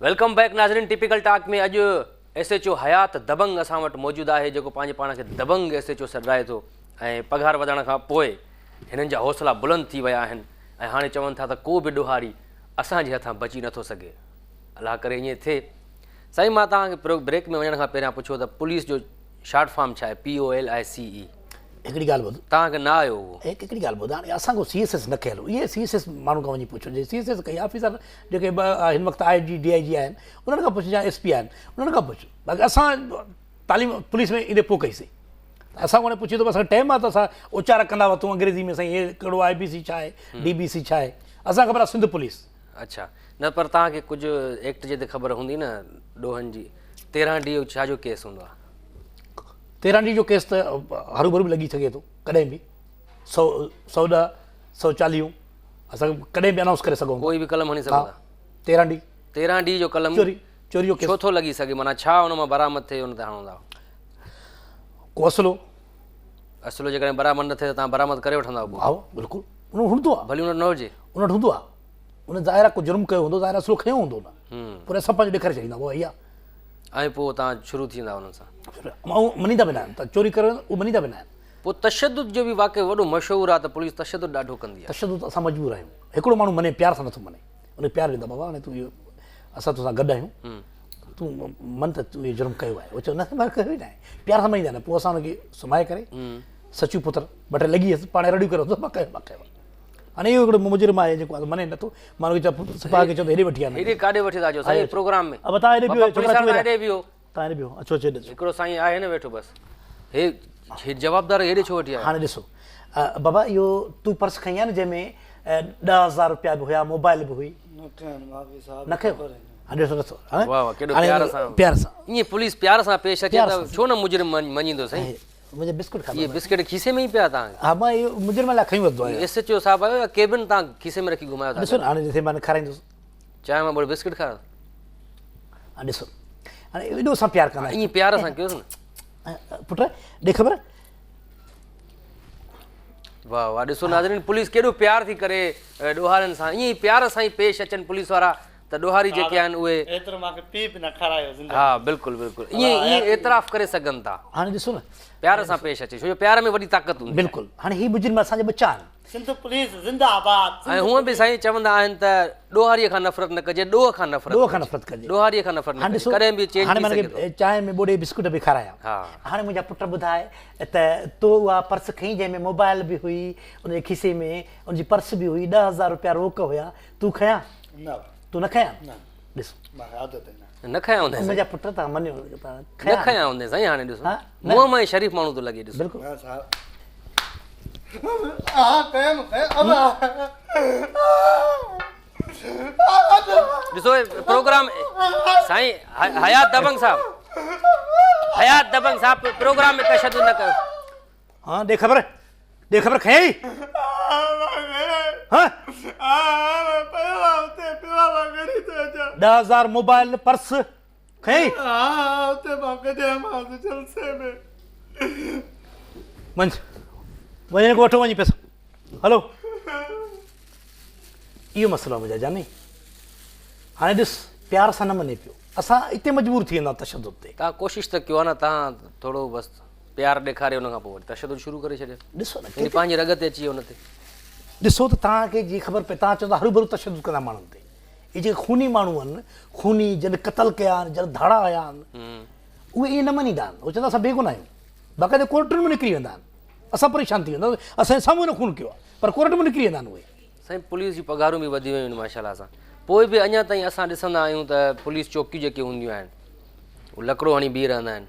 Welcome back नाज़रीन typical talk में अॼु S.H.O हयात दबंग असां वटि मौजूदु आहे जेको पंहिंजे पाण खे दबंग S.H.O सॾाए थो ऐं पघार वधण खां पोइ हिननि जा हौसला बुलंद थी विया आहिनि ऐं हाणे चवनि था त को बि ॾोहारी असांजे हथां बची नथो सघे। अलाह करे ईअं थिए। साईं मां तव्हांखे ब्रेक में वञण खां पहिरियां पुछो त पुलिस जो शॉर्ट फॉर्म छा आहे? POLICE। हिकिड़ी ॻाल्हि ॿुध, तव्हांखे न आयो उहो? हिकिड़ी ॻाल्हि ॿुध, हाणे असांखो CSS न कयलु, इहे CSS माण्हू खां वञी पुछो, जे CSS कई ऑफिसर जेके हिन वक़्तु IG DIG आहिनि उन्हनि खां पुछ, या SP आहिनि उन्हनि खां पुछ। बाक़ी असां तालीम पुलिस में ईंदे पोइ कईसीं, असां हाणे पुछी थो असांखे टाइम आहे त असां उचार कंदा वरितूं अंग्रेज़ी में, साईं हे कहिड़ो IBC छा आहे, DBC छा आहे, असां ख़बर आहे सिंध पुलिस। अच्छा, न पर तव्हांखे कुझु एक्ट जे ते ख़बर हूंदी न ॾोहनि जी। 13D छा जो केस हूंदो आहे? 13D जो केस त हरू भरू बि लॻी सघे थो, कॾहिं बि 110, 140 असां कॾहिं बि अनाउंस करे सघूं, कोई बि कलम हणी सघूं था। 13D जो कलम चोरी जो केस छो थो लॻी सघे? माना छा हुन मां बरामद थिए हुन ते हणंदा? को असलो जेकॾहिं बरामद न थिए त तव्हां बरामद करे वठंदा? हा बिल्कुलु, उन हूंदो आहे, भली उन न हुजे, उन वटि हूंदो आहे, उन ज़ाहिर को जुर्म कयो हूंदो, ज़ाहिर असलो खयो हूंदो न, पर असां पंहिंजो ॾेखारे छॾींदा उहो इहा। ऐं पोइ तव्हां शुरू थी वेंदा हुननि सां? मञींदा बि न आहिनि, त चोरी करे उहो मञींदा बि न आहिनि। पोइ तशदुद जो बि वाक़ई वॾो मशहूरु आहे त पुलिस तशदुद ॾाढो कंदी आहे। तशदुद असां मजबूर आहियूं, हिकिड़ो माण्हू मने प्यार सां नथो मने, उन प्यार ॾींदा बाबा हाणे तूं इहो असां तोसां गॾु आहियूं, तूं मन त तूं इहो जुर्म कयो आहे, उहो चयो न मां कयो ई न आहे, प्यार सां मञींदा आहिनि। पोइ असां हुनखे सुम्हाए करे सचू पुत्र ॿ टे लॻी वियसि, पाण रड़ियूं करे मां कयो। हाणे इहो हिकिड़ो मुजुर्म आहे जेको मने नथो, माण्हू खे सिपाही खे चवंदो हेॾे वठी आहे, हेॾे काॾे वठी था अचो साईं प्रोग्राम में? अब तव्हां हेॾे बिहो, हेॾे बिहो, तव्हां हेॾे बिहो, अचो अचो, हिकिड़ो साईं आहे न वेठो बसि, हे जवाबदार हेॾे छो वठी आहे? हाणे ॾिसो बाबा, इहो तूं पर्स खई आहे न जंहिंमें 10,000 रुपया बि हुया, मोबाइल बि हुई, न खयो? ॾिसो ॾिसो, प्यार सां ईअं पुलिस प्यार सां पेश अचे त छो न मुजरिम मञींदो साईं? मुंहिंजे बिस्कुट खा, इहे बिस्किट खीसे में ई पिया तव्हां? हा, मां इहो मुजरिम लाइ खई वरितो आहे। S.H.O साहिबु आयो या केबिन तव्हां खीसे में रखी घुमायो था? ॾिसो न, हाणे जिथे मां खाराईंदुसि चांहि मां ॿ बिस्किट खारां। हा ॾिसो, हाणे एॾो असां प्यार कंदा आहियूं, ईअं प्यार सां कयोसि न पुट, ॾे ख़बर। वाह वाह, ॾिसो नाज़रीन पुलिस केॾो प्यार थी करे ॾोहारनि सां, ईअं ई प्यार सां ई पेश अचनि पुलिस वारा त ॾोहारी जेके आहिनि उहे एतिरो मूंखे पी बि न खारायो। हा बिल्कुलु बिल्कुलु, ईअं एतिराफ़ करे सघनि था। हाणे ॾिसो न, प्यार सां पेश अचे, छो जो प्यार में वॾी ताक़त हूंदी। बिल्कुलु, हाणे ही मुजरिम असांजा बच्चा आहिनि, सिंध पुलिस ज़िंदाबाद। ऐं हूअं बि साईं चवंदा आहिनि त ॾोहारीअ खां नफ़रत न कजे, ॾोह खां नफ़रत कजे, ॾोहारीअ खां नफ़रत न कजे, कॾहिं बि चेंज। हाणे मां चांहि में ॿोड़े बिस्कुट बि खाराया। हाणे मुंहिंजा पुट ॿुधाए त तो उहा पर्स खईं जंहिंमें मोबाइल बि हुई, उनजे खीसे में उनजी पर्स बि हुई, 10,000 रुपया रोक हुया, तूं खयां? तूं न खयां? ॾिस न खयां हूंदे मुंहिंजा पुट, तव्हां मञियो न खयां हूंदे साईं। हाणे ॾिसो मुंहं मां ई शरीफ़ माण्हू थो लॻे। ॾिसो बिल्कुलु, ॾिसो प्रोग्राम साईं हयात दबंग साहब प्रोग्राम में तशद्दुद न कयो। हाँ ॾे ख़बर खयई? हाँ 10,000 मोबाइल पर्स खयई? वञे को वठो वञी पैसा, हलो। इहो मसइलो आहे मुंहिंजा जानी। हाणे ॾिस, प्यार सां न मञे पियो, असां हिते मजबूर थी वेंदा तशद्दुद ते। तव्हां कोशिशि त कयो आहे न, तव्हां थोरो बसि प्यार ॾेखारे हुन खां पोइ वरी तशद्दुद शुरू करे छॾियो। ॾिसो न, पंहिंजी रग ते अची वियो हुन ते। ॾिसो त तव्हांखे जीअं ख़बर पए, तव्हां चवंदा हरू भरू तशद्दुद कंदा माण्हुनि ते। इहे जेके खूनी माण्हू आहिनि, खूनी जॾहिं क़तल कया आहिनि, जॾहिं धाड़ा आया आहिनि, उहे ईअं न मञींदा आहिनि, उहे चवंदा असां बेगुनाह आहियूं, बाक़ाइदे कोर्टुनि में निकिरी वेंदा आहिनि, असां परेशान थी वेंदा, असांजे साम्हूं न खून कयो आहे, पर कोर्ट में निकिरी वेंदा आहिनि उहे। साईं पुलिस जी पघारूं बि वधी वियूं आहिनि माशाल्लाह सां, पोइ बि अञा ताईं असां ॾिसंदा आहियूं त पुलिस चौकियूं जेके हूंदियूं आहिनि उहे लकिड़ो हणी बीह रहंदा आहिनि,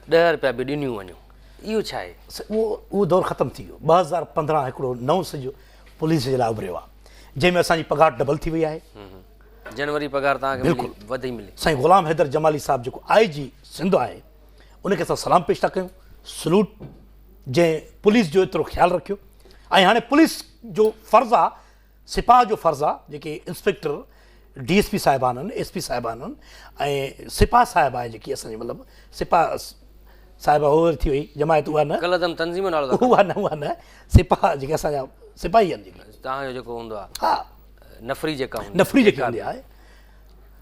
10 रुपया बि ॾिनियूं वञूं, इहो छा आहे? उहो दौरु ख़तमु थी वियो। 2015 हिकिड़ो नओं सॼो पुलिस जे लाइ उभरियो आहे, जंहिंमें असांजी पघार डबल थी वई आहे। जनवरी पघार तव्हांखे बिल्कुलु वधी मिली। साईं ग़ुलाम हैदर जमाली साहिबु जेको IG सिंध आहे, उनखे असां सलाम पेश था कयूं, सलूट, जंहिं पुलिस जो एतिरो ख़्यालु रखियो। ऐं हाणे पुलिस जो फ़र्ज़ु आहे, सिपाह जो फ़र्ज़ु आहे, जेके इंस्पेक्टर DSP साहिबान आहिनि, SP साहिबान आहिनि, ऐं सिपाह साहिबु आहे जेकी असांजी मतिलबु सिपाह साहिबा हो थी वई जमायत, उहा न कलदम तंज़ीम नालो, उहा न सिपाह जेके असांजा सिपाही आहिनि जेके तव्हांजो जेको हूंदो आहे हा नफ़री जेका हूंदी नफ़री जेकी हूंदी आहे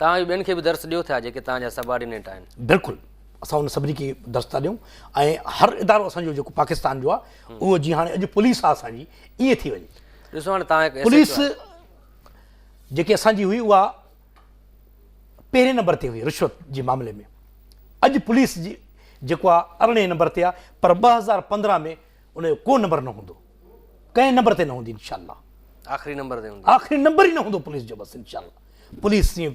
तव्हां ॿियनि खे बि दर्स ॾियो था जेके तव्हांजा सबॉर्डिनेट आहिनि बिल्कुलु असां उन सभिनी खे दर्स था ॾियूं ऐं हर इदारो असांजो जेको पाकिस्तान जो आहे उहो जीअं हाणे अॼु पुलिस आहे असांजी ईअं थी वञे ॾिसो हाणे तव्हां पुलिस जेकी असांजी हुई उहा पहिरें नंबर ते हुई रिश्वत जे मामले में अॼु पुलिस जी जेको आहे 18 नंबर ते आहे पर 2015 में उनजो को नंबर न हूंदो कंहिं नंबर ते न हूंदी इंशाअल्लाह आख़िरी नंबर ते हूंदी आख़िरी नंबर ई न हूंदो पुलिस जो बसि इंशाअल्लाह पुलिस ईअं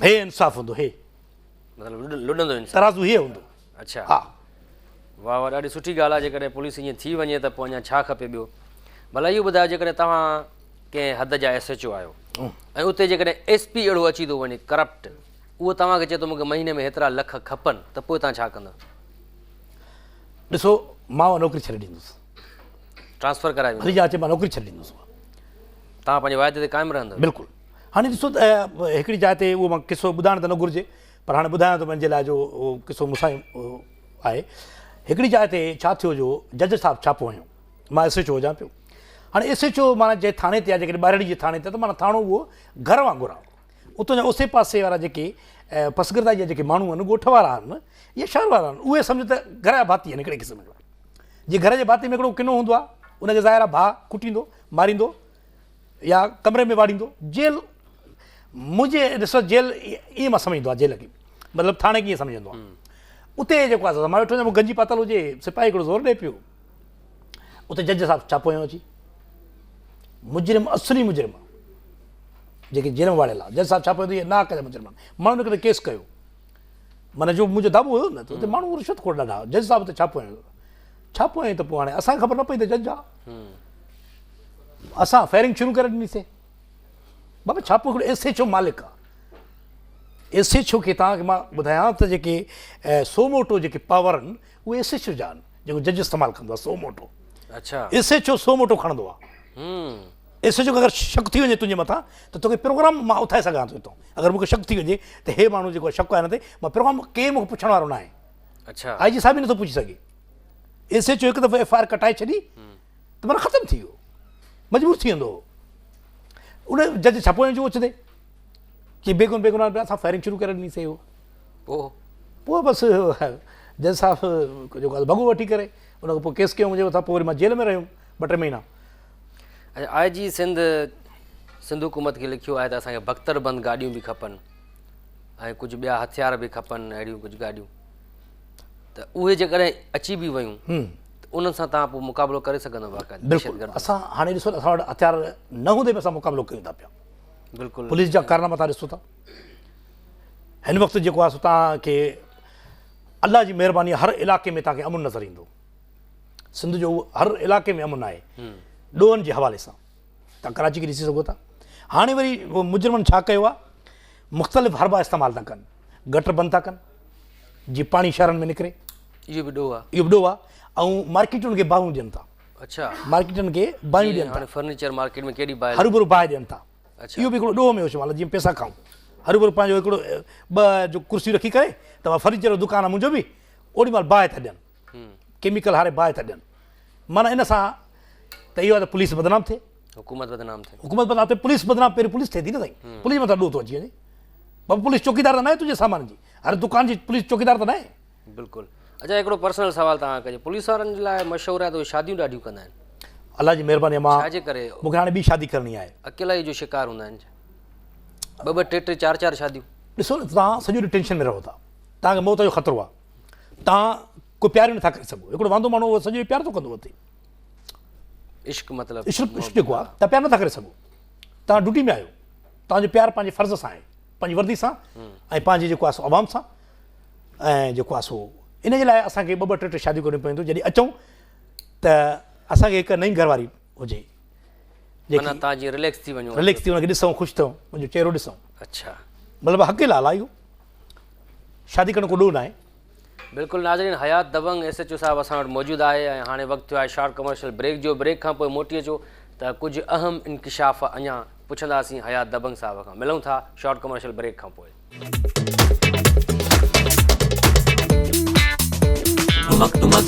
हे इंसाफ़ हूंदो हे मतिलबु लुॾंदो इंसानु तराज़ू हे हूंदो अच्छा हा वाह वाह ॾाढी सुठी ॻाल्हि आहे जेकॾहिं पुलिस ईअं थी वञे त पोइ अञा छा खपे ॿियो भला इहो ॿुधायो जेकॾहिं तव्हां कंहिं हद जा S.H.O आहियो ऐं उते जेकॾहिं SP अहिड़ो अची थो वञे करप्ट उहो तव्हांखे चए थो मूंखे महीने में हेतिरा लख खपनि त पोइ तव्हां छा कंदा ॾिसो मां नौकिरी छॾे ॾींदुसि ट्रांसफर कराए हली जा अचे मां नौकिरी छॾे ॾींदुसि तव्हां पंहिंजे वाइदे ते क़ाइमु रहंदव बिल्कुलु हाणे ॾिसो त हिकिड़ी जाइ ते उहो मां किसो ॿुधाइणु त न घुरिजे पर हाणे ॿुधायां थो मुंहिंजे लाइ जो उहो किसो मूंसां आहे हिकिड़ी जाइ ते छा थियो जो जज साहिबु छापो हयूं मां S.H.O हुजां पियो हाणे S.H.O माना जे थाणे ते आहे जेकॾहिं ॿाहिरि जे थाणे ते त माना थाणो उहो घर वांगुरु आहे उतां जा उसे पासे वारा जेके पसगरदा जा जेके माण्हू आहिनि ॻोठ वारा आहिनि या शहर वारा आहिनि उहे सम्झो त घर जा भाती आहिनि हिकिड़े क़िस्म जा जीअं घर जे भाती में हिकिड़ो किनो हूंदो आहे उनखे ज़ाहिर आहे भाउ कुटींदो मारींदो या कमरे में वाड़ींदो जेल मुंहिंजे ॾिसो जेल ईअं मां सम्झंदो आहे जेल खे मतिलबु थाणे कीअं सम्झंदो आहे उते जेको आहे मां वेठो आहियां गंजी पातल हुजे सिपाही हिकिड़ो ज़ोर ॾिए पियो उते जज साहिबु छापो हयूं अची मुजरिम असली मुजरिम जेके जेल में वाड़ियल आहे जज साहिबु छापो इहे ना कया मुजरिम माण्हू हिकिड़े केस कयो माना जो मुंहिंजो दाबो हुयो न त उते माण्हू रिश्वतखोर ॾाढा जज साहिबु हुते छापो हयूं त पोइ हाणे असांखे ख़बर न पई त जज आहे असां फायरिंग शुरू करे ॾिनीसीं बाबा छापो हिकिड़ो S.H.O मालिक आहे S.H.O खे तव्हांखे मां ॿुधायां त जेके सोमोटो जेके पावर आहिनि उहे S.H.O जा आहिनि जेको जज इस्तेमालु कंदो आहे सोमोटो अच्छा S.H.O सोमोटो खणंदो आहे S.H.O खे अगरि शक थी वञे तुंहिंजे मथां त तोखे प्रोग्राम मां उथाए सघां थो हितां अगरि मूंखे शक थी वञे त हे माण्हू जेको शक आहे हिन ते मां प्रोग्राम केरु मूंखे पुछण वारो न आहे अच्छा IG साहिब ई नथो पुछी सघे S.H.O हिकु दफ़ो FIR कटाए छॾी त माना ख़तमु थी वियो मजबूर थी वेंदो उन जज छापो जो अचे कि बेगुन बेगुनाह असां फायरिंग शुरू करे ॾिनीसीं पोइ बसि जज साहिबु जेको आहे भॻो वठी करे उन खां पोइ केस कयो मुंहिंजे मथां पोइ वरी मां जेल में रहियुमि 2-3 महीना IG सिंध हुकूमत खे लिखियो आहे त असांखे बख़्तरबंद गाॾियूं बि खपनि ऐं कुझु ॿिया हथियार बि खपनि अहिड़ियूं कुझु गाॾियूं त उहे जेकॾहिं अची बि वयूं त उन्हनि सां तव्हां पोइ मुक़ाबिलो करे सघंदव बिल्कुलु असां हाणे ॾिसो असां वटि हथियार न हूंदे बि असां मुक़ाबिलो कयूं था पिया बिल्कुलु पुलिस जा कारनामा तव्हां ॾिसो था हिन वक़्तु जेको आहे सो तव्हांखे अलाह जी महिरबानी हर इलाइक़े में तव्हांखे अमुन नज़र ईंदो सिंध जो हर इलाइक़े में अमुन आहे ॾोहनि जे हवाले सां तव्हां कराची खे ॾिसी सघो था हाणे वरी मुजरिमनि छा कयो आहे मुख़्तलिफ़ हरबा इस्तेमालु था कनि गटर बंदि था कनि जीअं पाणी शहरनि में निकिरे इहो बि ॾोह आहे इहो बि ॾोह आहे ऐं मार्केटुनि खे बाहूं ॾियनि था अच्छा मार्केटुनि खे बाहियूं ॾियनि था फर्नीचर मार्केट में केॾी बाहि हरू भरू बाहि ॾियनि था इहो बि हिकिड़ो ॾोह में होशियार जीअं पैसा खाऊं हरू भरू पंहिंजो हिकिड़ो 2 जो कुर्सी रखी करे तव्हां फर्नीचर जो दुकानु आहे मुंहिंजो बि ओॾी महिल बाहि था ॾियनि केमिकल हारे बाहि था ॾियनि माना इन सां त इहो आहे त पुलिस बदनाम थिए हुकूमत बदनाम थिए पुलिस बदनाम पहिरीं पुलिस थिए थी न साईं पुलिस मथां ॾोह थो अची वञे बाबा पुलिस चौकीदार त न आहे तुंहिंजे सामान जी हर दुकान जी पुलिस चौकीदार त न आहे बिल्कुलु अच्छा हिकिड़ो पर्सनल सवाल तव्हां कजे पुलिस वारनि जे लाइ मशहूरु आहे त उहे शादियूं ॾाढियूं कंदा आहिनि अलाह जी महिरबानी मां छाजे करे मूंखे हाणे ॿी शादी करणी आहे अकेलाई जो शिकार हूंदा आहिनि 2-2, 3-3, 4-4 शादियूं ॾिसो न तव्हां सॼो ॾींहुं टेंशन में रहो था तव्हांखे मौत जो ख़तरो आहे तव्हां कोई प्यार नथा करे सघो हिकिड़ो वांदो माण्हू सॼो ॾींहुं प्यार थो कंदो हुते इश्क मतिलबु इश्क जेको आहे तव्हां प्यार नथा करे सघो तव्हां ड्यूटी में आहियो तव्हांजो प्यार पंहिंजे फ़र्ज़ सां आहे पंहिंजी वर्दी सां ऐं पंहिंजी जेको आहे सो आवाम सां ऐं जेको आहे सो इन जे लाइ असांखे 2-2, 3-3 शादियूं करणियूं पवंदियूं जॾहिं अचूं त असांखे हिकु नई घरवारी हुजे जेकी तव्हां जीअं रिलैक्स थी वञो हुनखे ॾिसूं ख़ुशि थियूं मुंहिंजो चहिरो ॾिसूं अच्छा मतिलबु हक़ लाल आहे इहो शादी करण को ॾोह न आहे बिल्कुलु नाज़रीन हयात दबंग S.H.O साहिबु असां वटि मौजूदु आहे ऐं हाणे वक़्तु थियो आहे शॉर्ट कमर्शियल ब्रेक जो ब्रेक खां पोइ मोटी अचो त कुझु अहम इंकिशाफ़ अञा पुछंदासीं हयात दबंग साहिब खां मिलूं था शॉर्ट कमर्शियल ब्रेक खां पोइ तुमक तुमक